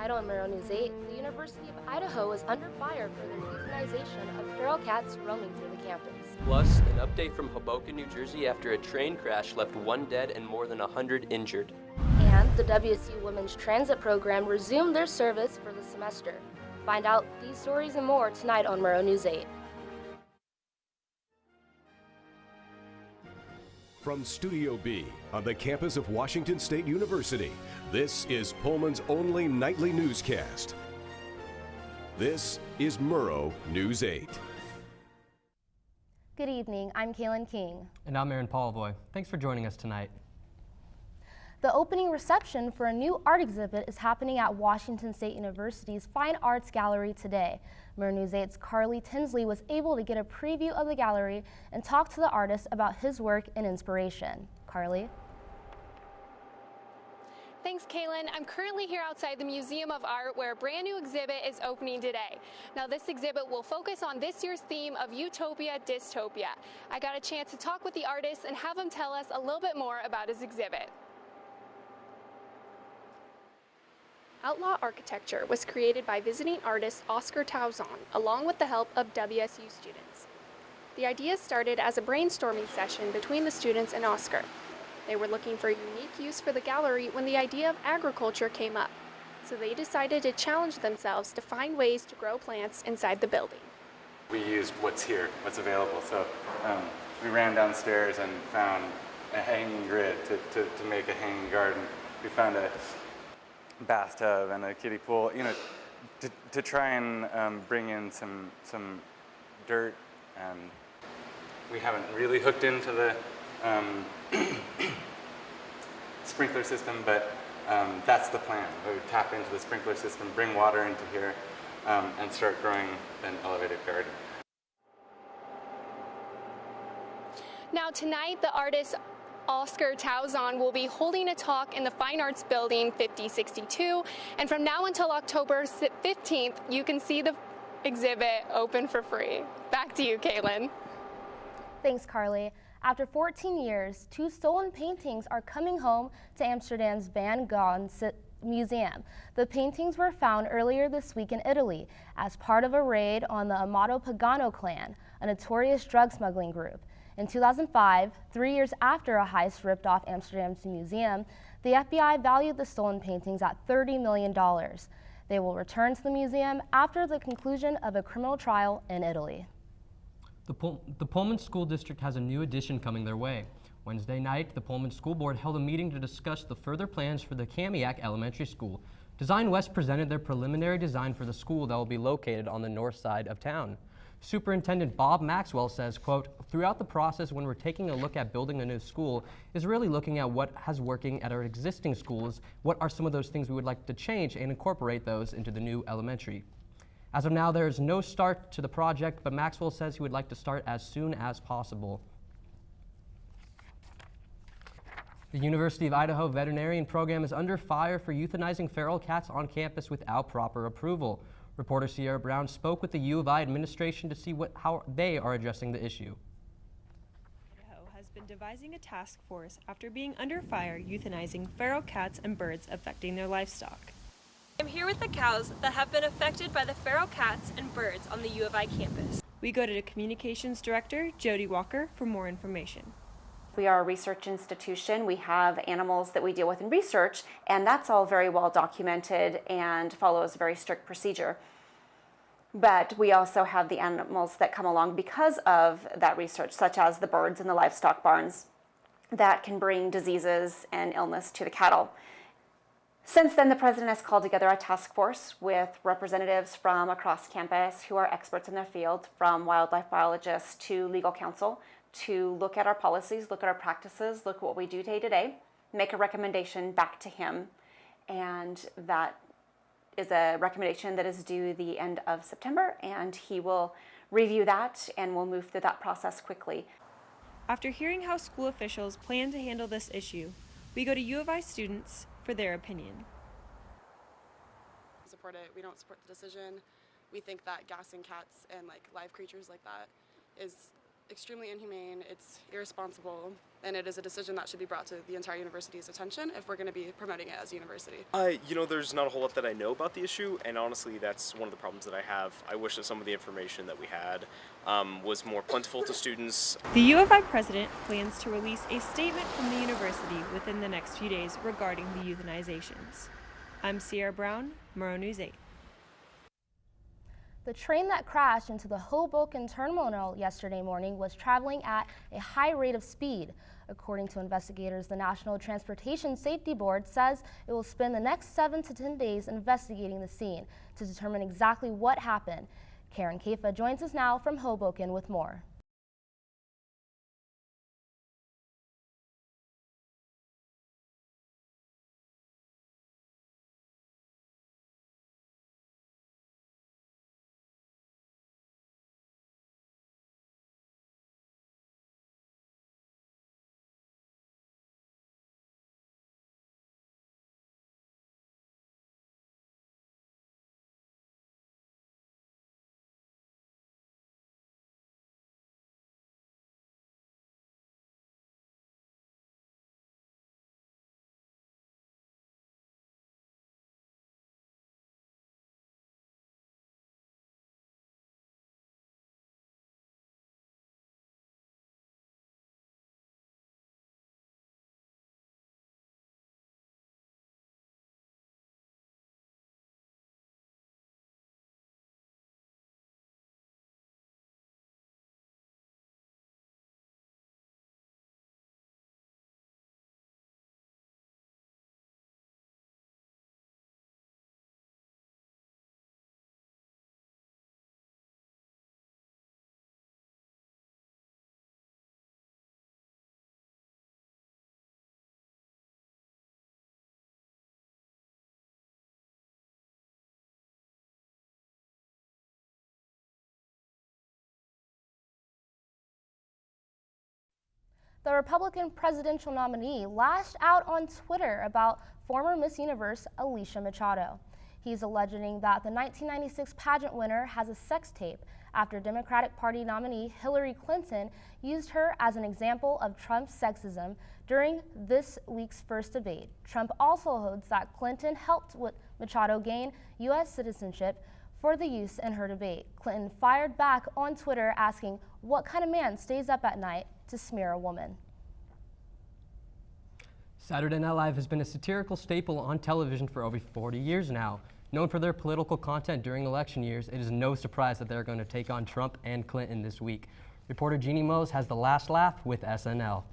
Tonight on Murrow News 8, the University of Idaho is under fire for the euthanization of feral cats roaming through the campus. Plus, an update from Hoboken, New Jersey after a train crash left 1 dead and more than 100 injured. And the WSU Women's Transit Program resumed their service for the semester. Find out these stories and more tonight on Murrow News 8. From Studio B on the campus of Washington State University, this is Pullman's only nightly newscast. This is Murrow News 8. Good evening, I'm Kaylin King. And I'm Aaron Paulovoy. Thanks for joining us tonight. The opening reception for a new art exhibit is happening at Washington State University's Fine Arts Gallery today. Murrow News 8's Carly Tinsley was able to get a preview of the gallery and talk to the artist about his work and inspiration. Carly? Thanks, Kaylin. I'm currently here outside the Museum of Art where a brand new exhibit is opening today. Now, this exhibit will focus on this year's theme of utopia, dystopia. I got a chance to talk with the artist and have him tell us a little bit more about his exhibit. Outlaw Architecture was created by visiting artist Oscar Tauzon, along with the help of WSU students. The idea started as a brainstorming session between the students and Oscar. They were looking for unique use for the gallery when the idea of agriculture came up, so they decided to challenge themselves to find ways to grow plants inside the building. We used what's here, what's available. So we ran downstairs and found a hanging grid to make a hanging garden. We found a bathtub and a kiddie pool, to try and bring in some dirt. And we haven't really hooked into the sprinkler system, but that's the plan. We would tap into the sprinkler system, bring water into here, and start growing an elevated garden. Now tonight, the artist Oscar Tauzon will be holding a talk in the Fine Arts Building 5062, and from now until October 15th, you can see the exhibit open for free. Back to you, Kaylin. Thanks, Carly. After 14 years, 2 stolen paintings are coming home to Amsterdam's Van Gogh Museum. The paintings were found earlier this week in Italy as part of a raid on the Amato Pagano clan, a notorious drug smuggling group. In 2005, 3 years after a heist ripped off Amsterdam's museum, the FBI valued the stolen paintings at $30 million. They will return to the museum after the conclusion of a criminal trial in Italy. The Pullman School District has a new addition coming their way. Wednesday night, the Pullman School Board held a meeting to discuss the further plans for the Kamiak Elementary School. Design West presented their preliminary design for the school that will be located on the north side of town. Superintendent Bob Maxwell says, quote, "Throughout the process when we're taking a look at building a new school is really looking at what has working at our existing schools, what are some of those things we would like to change and incorporate those into the new elementary." As of now, there is no start to the project, but Maxwell says he would like to start as soon as possible. The University of Idaho veterinarian program is under fire for euthanizing feral cats on campus without proper approval. Reporter Sierra Brown spoke with the U of I administration to see how they are addressing the issue. Idaho has been devising a task force after being under fire euthanizing feral cats and birds affecting their livestock. I'm here with the cows that have been affected by the feral cats and birds on the U of I campus. We go to the Communications Director, Jody Walker, for more information. We are a research institution. We have animals that we deal with in research, and that's all very well documented and follows a very strict procedure. But we also have the animals that come along because of that research, such as the birds in the livestock barns that can bring diseases and illness to the cattle. Since then, the president has called together a task force with representatives from across campus who are experts in their field, from wildlife biologists to legal counsel, to look at our policies, look at our practices, look at what we do day to day, make a recommendation back to him. And that is a recommendation that is due the end of September, and he will review that and we'll move through that process quickly. After hearing how school officials plan to handle this issue, we go to U of I students for their opinion. Support it. We don't support the decision. We think that gassing cats and live creatures like that is extremely inhumane, it's irresponsible, and it is a decision that should be brought to the entire university's attention if we're going to be promoting it as a university. There's not a whole lot that I know about the issue, and honestly, that's one of the problems that I have. I wish that some of the information that we had was more plentiful to students. The U of I president plans to release a statement from the university within the next few days regarding the euthanizations. I'm Sierra Brown, Murrow News 8. The train that crashed into the Hoboken terminal yesterday morning was traveling at a high rate of speed. According to investigators, the National Transportation Safety Board says it will spend the next 7 to 10 days investigating the scene to determine exactly what happened. Karen Kafa joins us now from Hoboken with more. The Republican presidential nominee lashed out on Twitter about former Miss Universe Alicia Machado. He's alleging that the 1996 pageant winner has a sex tape after Democratic Party nominee Hillary Clinton used her as an example of Trump's sexism during this week's first debate. Trump also holds that Clinton helped Machado gain U.S. citizenship for the use in her debate. Clinton fired back on Twitter asking what kind of man stays up at night to smear a woman. Saturday Night Live has been a satirical staple on television for over 40 years now. Known for their political content during election years, it is no surprise that they're going to take on Trump and Clinton this week. Reporter Jeannie Mose has the last laugh with SNL.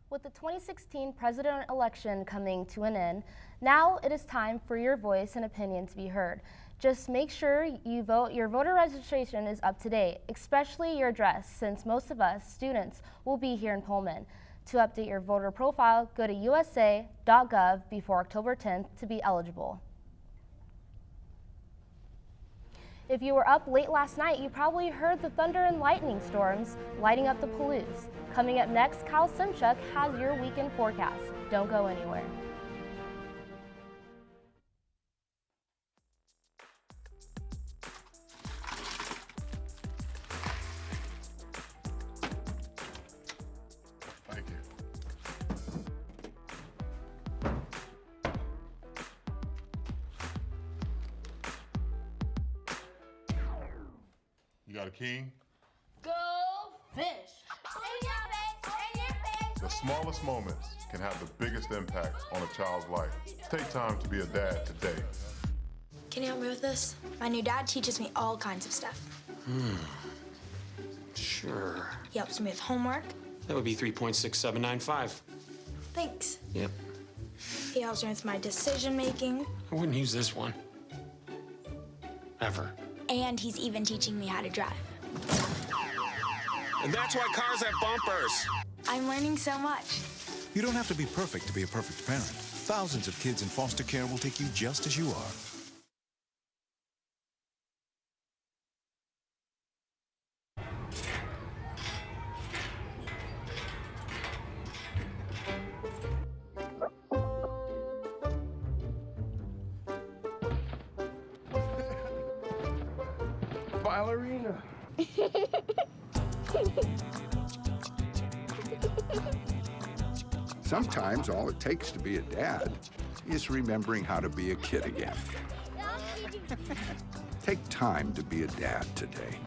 With the 2016 president election coming to an end, now it is time for your voice and opinion to be heard. Just make sure you vote. Your voter registration is up to date, especially your address, since most of us students will be here in Pullman. To update your voter profile, go to usa.gov before October 10th to be eligible. If you were up late last night, you probably heard the thunder and lightning storms lighting up the Palouse. Coming up next, Kyle Simchuk has your weekend forecast. Don't go anywhere. Thank you. You got a king? Go fish! In your face! In your face! The smallest moments can have the biggest impact on a child's life. Take time to be a dad today. Can you help me with this? My new dad teaches me all kinds of stuff. Sure. He helps me with homework. That would be 3.6795. Thanks. Yep. He helps me with my decision making. I wouldn't use this one. Ever. And he's even teaching me how to drive. And that's why cars have bumpers. I'm learning so much. You don't have to be perfect to be a perfect parent. Thousands of kids in foster care will take you just as you are. Ballerina. Sometimes all it takes to be a dad is remembering how to be a kid again. Take time to be a dad today.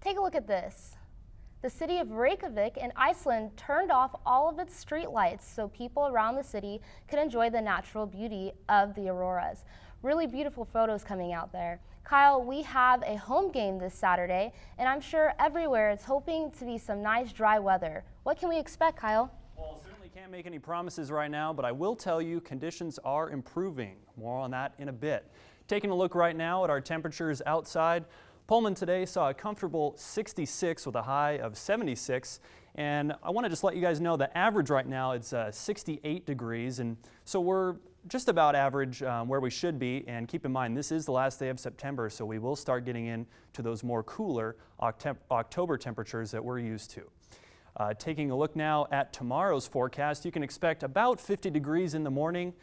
Take a look at this. The city of Reykjavik in Iceland turned off all of its street lights so people around the city could enjoy the natural beauty of the auroras. Really beautiful photos coming out there. Kyle, we have a home game this Saturday, and I'm sure everywhere it's hoping to be some nice dry weather. What can we expect, Kyle? Well, certainly can't make any promises right now, but I will tell you conditions are improving. More on that in a bit. Taking a look right now at our temperatures outside, Pullman today saw a comfortable 66 with a high of 76. And I want to just let you guys know the average right now is 68 degrees. And so we're just about average where we should be. And keep in mind, this is the last day of September, so we will start getting into those more cooler October temperatures that we're used to. Taking a look now at tomorrow's forecast, you can expect about 50 degrees in the morning,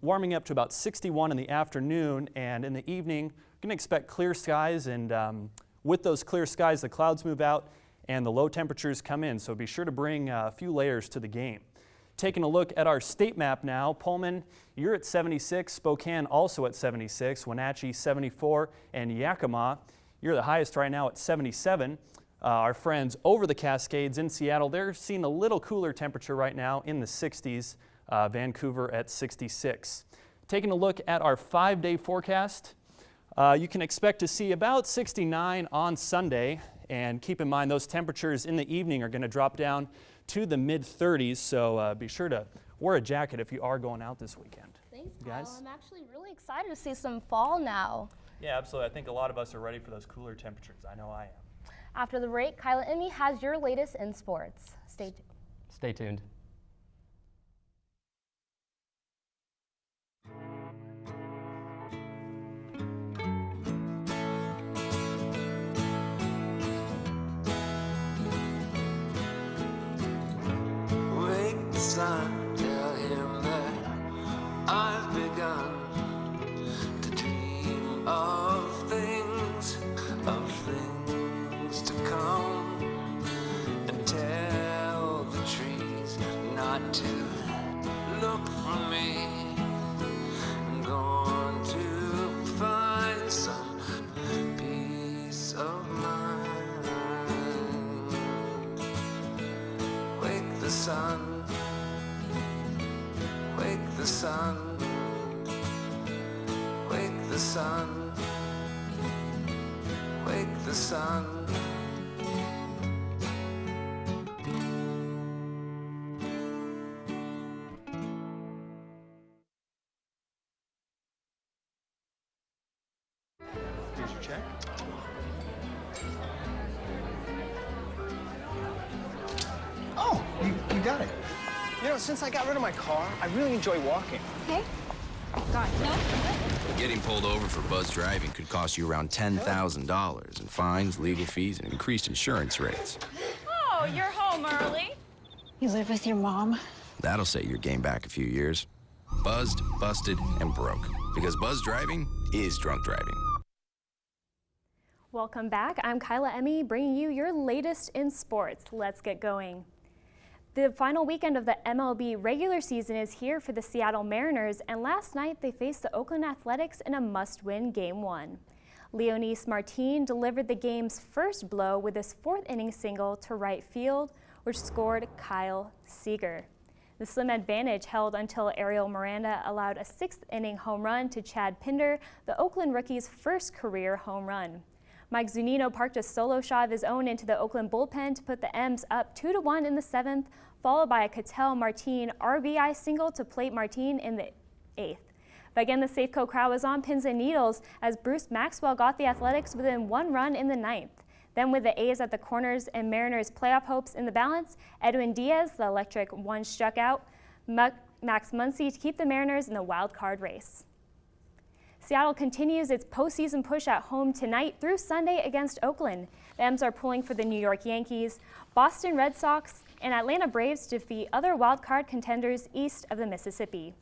warming up to about 61 in the afternoon, and in the evening, you can expect clear skies, and with those clear skies, the clouds move out and the low temperatures come in, so be sure to bring a few layers to the game. Taking a look at our state map now, Pullman, you're at 76, Spokane also at 76, Wenatchee 74, and Yakima, you're the highest right now at 77. Our friends over the Cascades in Seattle, they're seeing a little cooler temperature right now in the 60s, Vancouver at 66. Taking a look at our 5-day forecast, you can expect to see about 69 on Sunday, and keep in mind those temperatures in the evening are going to drop down to the mid-30s, so be sure to wear a jacket if you are going out this weekend. Thanks, guys. Kyle. I'm actually really excited to see some fall now. Yeah, absolutely. I think a lot of us are ready for those cooler temperatures. I know I am. After the break, Kyle and Emmy has your latest in sports. Stay tuned. Stay tuned. Wake the sun, tell him that I've begun to dream of things to come, and tell the trees not to look for me. I'm going to find some peace of mind. Wake the sun, wake the sun, wake the sun, wake the sun. Here's your check. Oh, you got it. You know, since I got rid of my car, I really enjoy walking. Okay. Got it. No? Getting pulled over for buzz driving could cost you around $10,000 in fines, legal fees, and increased insurance rates. Oh, you're home early. You live with your mom? That'll set your game back a few years. Buzzed, busted, and broke. Because buzz driving is drunk driving. Welcome back. I'm Kyla Emmy, bringing you your latest in sports. Let's get going. The final weekend of the MLB regular season is here for the Seattle Mariners, and last night they faced the Oakland Athletics in a must-win Game 1. Leonys Martin delivered the game's first blow with his fourth-inning single to right field, which scored Kyle Seager. The slim advantage held until Ariel Miranda allowed a sixth-inning home run to Chad Pinder, the Oakland rookie's first career home run. Mike Zunino parked a solo shot of his own into the Oakland bullpen to put the M's up 2-1 in the seventh, followed by a Ketel Martin RBI single to plate Martin in the eighth. But again, the Safeco crowd was on pins and needles as Bruce Maxwell got the Athletics within one run in the ninth. Then with the A's at the corners and Mariners' playoff hopes in the balance, Edwin Diaz, the electric one, struck out Max Muncy to keep the Mariners in the wild card race. Seattle continues its postseason push at home tonight through Sunday against Oakland. The M's are pulling for the New York Yankees, Boston Red Sox, and Atlanta Braves to defeat other wildcard contenders east of the Mississippi.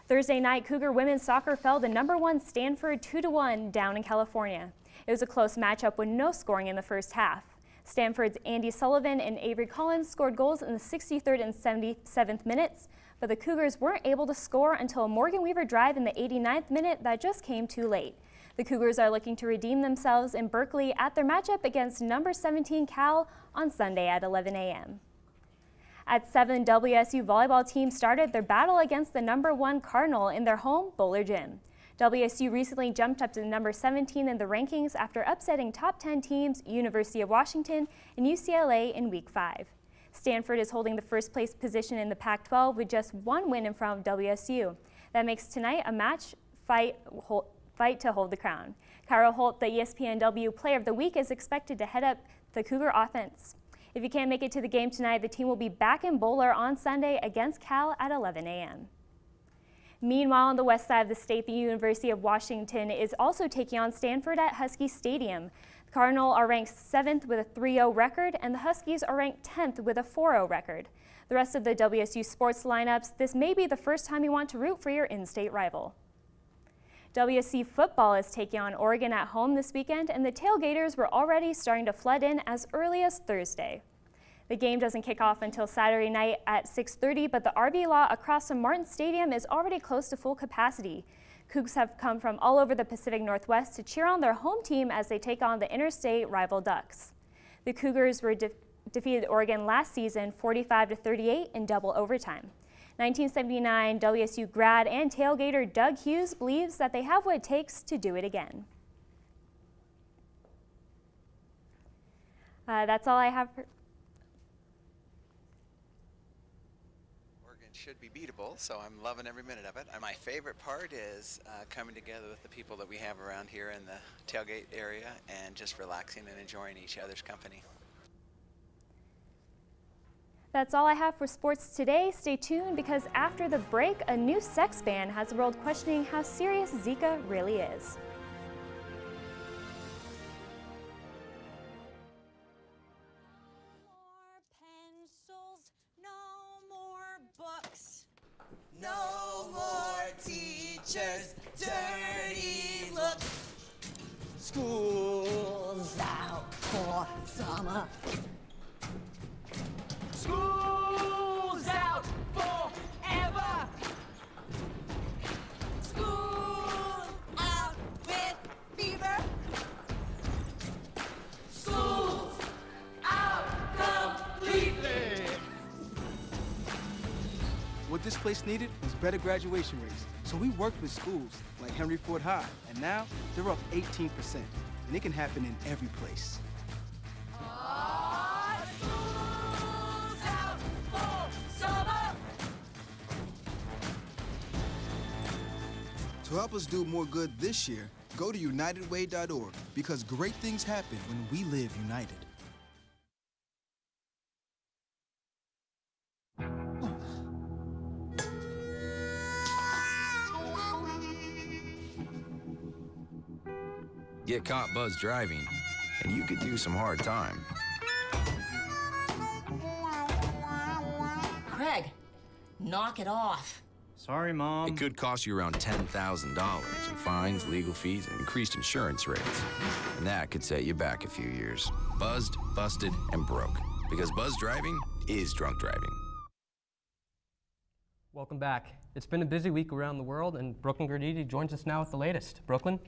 Thursday night, Cougar women's soccer fell to #1 Stanford 2-1 down in California. It was a close matchup with no scoring in the first half. Stanford's Andy Sullivan and Avery Collins scored goals in the 63rd and 77th minutes, but the Cougars weren't able to score until a Morgan Weaver drive in the 89th minute that just came too late. The Cougars are looking to redeem themselves in Berkeley at their matchup against number 17 Cal on Sunday at 11 a.m. At 7, WSU volleyball team started their battle against the #1 Cardinal in their home Bowler Gym. WSU recently jumped up to number 17 in the rankings after upsetting top 10 teams University of Washington and UCLA in Week 5. Stanford is holding the first place position in the Pac-12 with just one win in front of WSU. That makes tonight a match fight to hold the crown. Kyra Holt, the ESPNW Player of the Week, is expected to head up the Cougar offense. If you can't make it to the game tonight, the team will be back in Bowler on Sunday against Cal at 11 a.m. Meanwhile, on the west side of the state, the University of Washington is also taking on Stanford at Husky Stadium. The Cardinal are ranked 7th with a 3-0 record, and the Huskies are ranked 10th with a 4-0 record. The rest of the WSU sports lineups, this may be the first time you want to root for your in-state rival. WSC football is taking on Oregon at home this weekend, and the tailgaters were already starting to flood in as early as Thursday. The game doesn't kick off until Saturday night at 6:30, but the RV lot across from Martin Stadium is already close to full capacity. Cougs have come from all over the Pacific Northwest to cheer on their home team as they take on the interstate rival Ducks. The Cougars were defeated Oregon last season 45-38 in double overtime. 1979 WSU grad and tailgater Doug Hughes believes that they have what it takes to do it again. That's all I have for should be beatable, so I'm loving every minute of it. And my favorite part is coming together with the people that we have around here in the tailgate area and just relaxing and enjoying each other's company. That's all I have for sports today. Stay tuned because after the break, a new sex ban has the world questioning how serious Zika really is. No more teachers, dirty looks. School's out for summer. School's out forever. School's out with fever. School's out completely. What this place needed was better graduation rates. So we worked with schools like Henry Ford High, and now they're up 18%. And it can happen in every place. To help us do more good this year, Go to unitedway.org because great things happen when we live united. Get caught buzz driving, and you could do some hard time. Craig, knock it off. Sorry, Mom. It could cost you around $10,000 in fines, legal fees, and increased insurance rates. And that could set you back a few years. Buzzed, busted, and broke. Because buzz driving is drunk driving. Welcome back. It's been a busy week around the world, and Brooklyn Garditi joins us now with the latest. Brooklyn?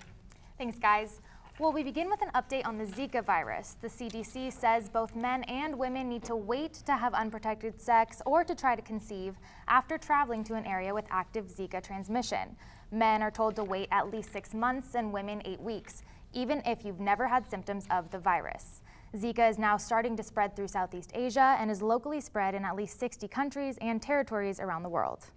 Thanks, guys. Well, we begin with an update on the Zika virus. The CDC says both men and women need to wait to have unprotected sex or to try to conceive after traveling to an area with active Zika transmission. Men are told to wait at least 6 months and women 8 weeks, even if you've never had symptoms of the virus. Zika is now starting to spread through Southeast Asia and is locally spread in at least 60 countries and territories around the world.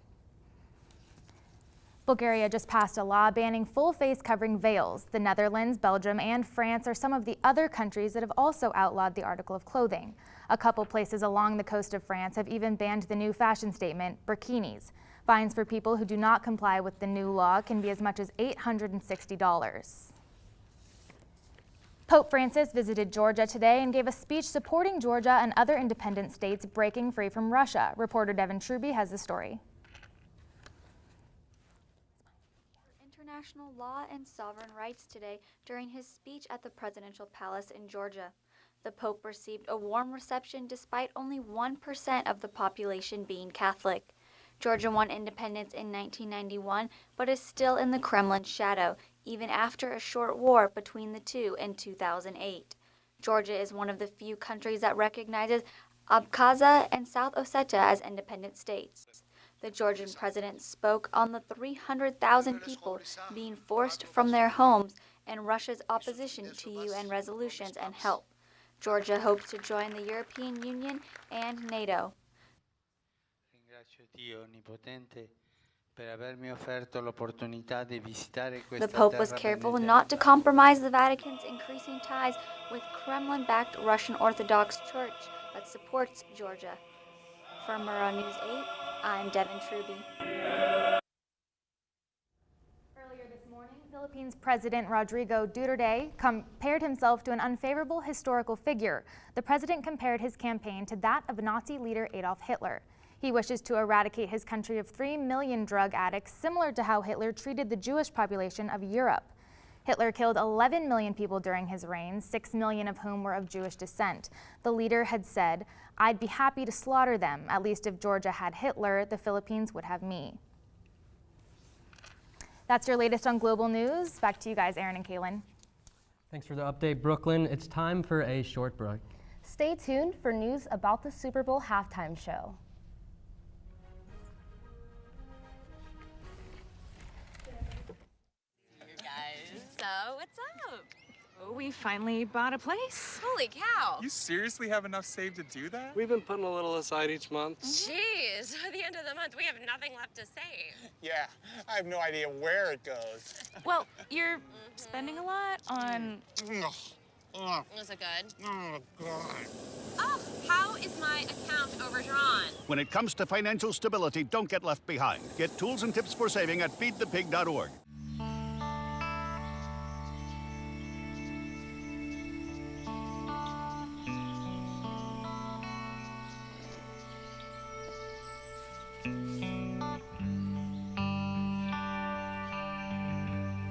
Bulgaria just passed a law banning full face covering veils. The Netherlands, Belgium, and France are some of the other countries that have also outlawed the article of clothing. A couple places along the coast of France have even banned the new fashion statement, burkinis. Fines for people who do not comply with the new law can be as much as $860. Pope Francis visited Georgia today and gave a speech supporting Georgia and other independent states breaking free from Russia. Reporter Devin Truby has the story. International law and sovereign rights today during his speech at the presidential palace in Georgia. The Pope received a warm reception despite only 1% of the population being Catholic. Georgia won independence in 1991, but is still in the Kremlin's shadow, even after a short war between the two in 2008. Georgia is one of the few countries that recognizes Abkhazia and South Ossetia as independent states. The Georgian president spoke on the 300,000 people being forced from their homes and Russia's opposition to UN resolutions and help. Georgia hopes to join the European Union and NATO. The Pope was careful not to compromise the Vatican's increasing ties with Kremlin-backed Russian Orthodox Church that supports Georgia. For Murrow News 8, I'm Devin Truby. Earlier this morning, Philippines President Rodrigo Duterte compared himself to an unfavorable historical figure. The president compared his campaign to that of Nazi leader Adolf Hitler. He wishes to eradicate his country of 3 million drug addicts, similar to how Hitler treated the Jewish population of Europe. Hitler killed 11 million people during his reign, 6 million of whom were of Jewish descent. The leader had said, "I'd be happy to slaughter them. At least if Georgia had Hitler, the Philippines would have me." That's your latest on Global News. Back to you guys, Aaron and Kaylin. Thanks for the update, Brooklyn. It's time for a short break. Stay tuned for news about the Super Bowl halftime show. So, what's up? Oh, we finally bought a place. Holy cow. You seriously have enough saved to do that? We've been putting a little aside each month. Jeez, at the end of the month, we have nothing left to save. Yeah, I have no idea where it goes. Well, you're spending a lot on... Was it good? Oh, God. Oh, how is my account overdrawn? When it comes to financial stability, don't get left behind. Get tools and tips for saving at feedthepig.org.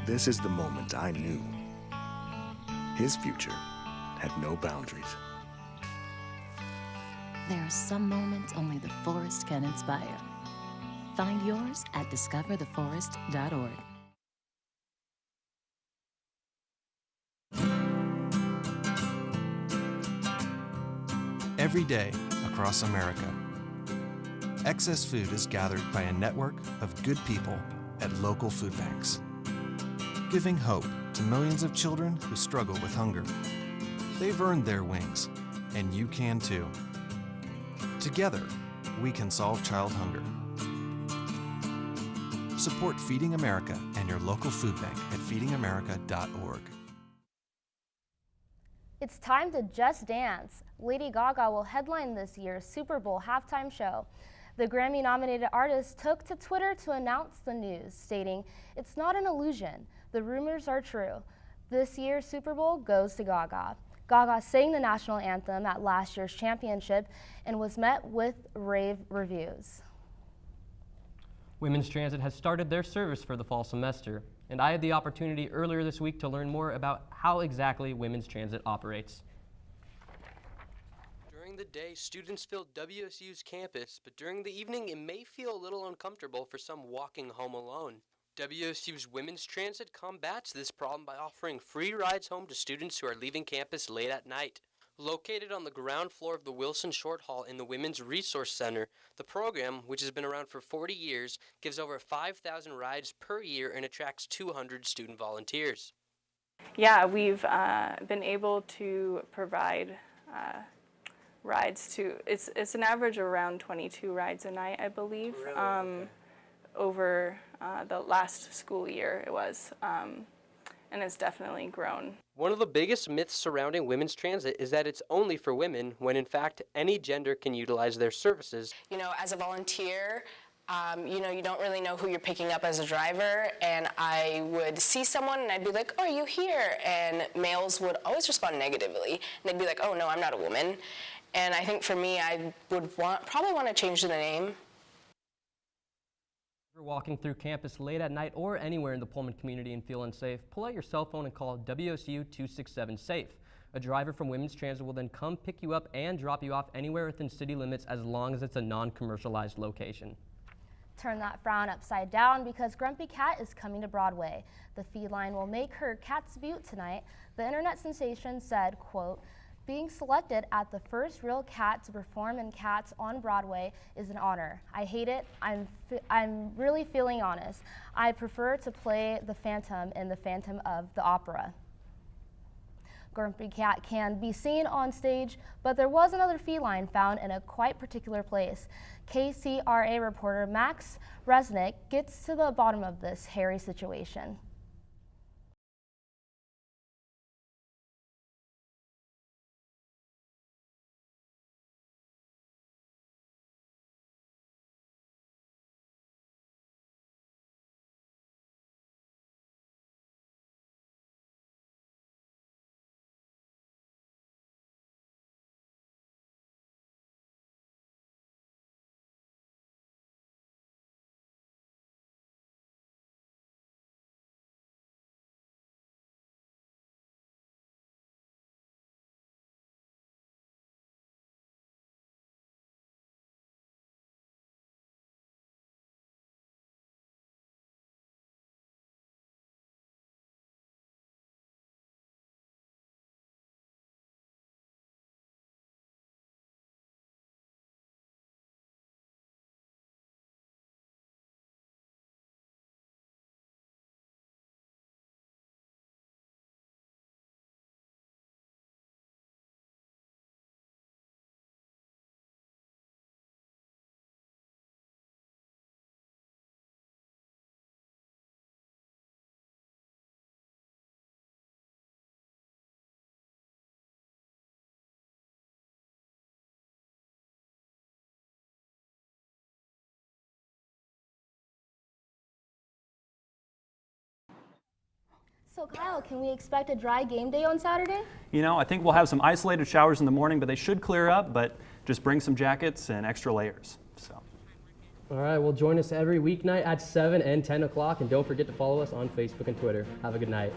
This is the moment I knew. His future had no boundaries. There are some moments only the forest can inspire. Find yours at discovertheforest.org. Every day across America, excess food is gathered by a network of good people at local food banks, giving hope to millions of children who struggle with hunger. They've earned their wings, and you can too. Together, we can solve child hunger. Support Feeding America and your local food bank at feedingamerica.org. It's time to just dance. Lady Gaga will headline this year's Super Bowl halftime show. The Grammy-nominated artist took to Twitter to announce the news, stating, "It's not an illusion. The rumors are true. This year's Super Bowl goes to Gaga." Gaga sang the national anthem at last year's championship and was met with rave reviews. Women's Transit has started their service for the fall semester, and I had the opportunity earlier this week to learn more about how exactly Women's Transit operates. During the day, students fill WSU's campus, but during the evening, it may feel a little uncomfortable for some walking home alone. WSU's Women's Transit combats this problem by offering free rides home to students who are leaving campus late at night. Located on the ground floor of the Wilson Short Hall in the Women's Resource Center, the program, which has been around for 40 years, gives over 5,000 rides per year and attracts 200 student volunteers. Yeah, we've been able to provide rides to, it's an average of around 22 rides a night, I believe, over the last school year it was, and it's definitely grown. One of the biggest myths surrounding women's transit is that it's only for women, when in fact any gender can utilize their services. You know, as a volunteer, you know, you don't really know who you're picking up as a driver, and I would see someone and I'd be like, "Oh, are you here?" And males would always respond negatively, and they'd be like, "Oh no, I'm not a woman." And I think for me, I would probably want to change the name. If you're walking through campus late at night or anywhere in the Pullman community and feel unsafe, pull out your cell phone and call WSU 267-SAFE. A driver from Women's Transit will then come pick you up and drop you off anywhere within city limits as long as it's a non-commercialized location. Turn that frown upside down because Grumpy Cat is coming to Broadway. The feline will make her cat's debut tonight. The internet sensation said, quote, "Being selected as the first real cat to perform in Cats on Broadway is an honor. I hate it. I'm really feeling honest. I prefer to play the Phantom in the Phantom of the Opera." Grumpy Cat can be seen on stage, but there was another feline found in a quite particular place. KCRA reporter Max Resnick gets to the bottom of this hairy situation. So Kyle, can we expect a dry game day on Saturday? You know, I think we'll have some isolated showers in the morning, but they should clear up, but just bring some jackets and extra layers. So. All right, well, join us every weeknight at 7 and 10 o'clock, and don't forget to follow us on Facebook and Twitter. Have a good night.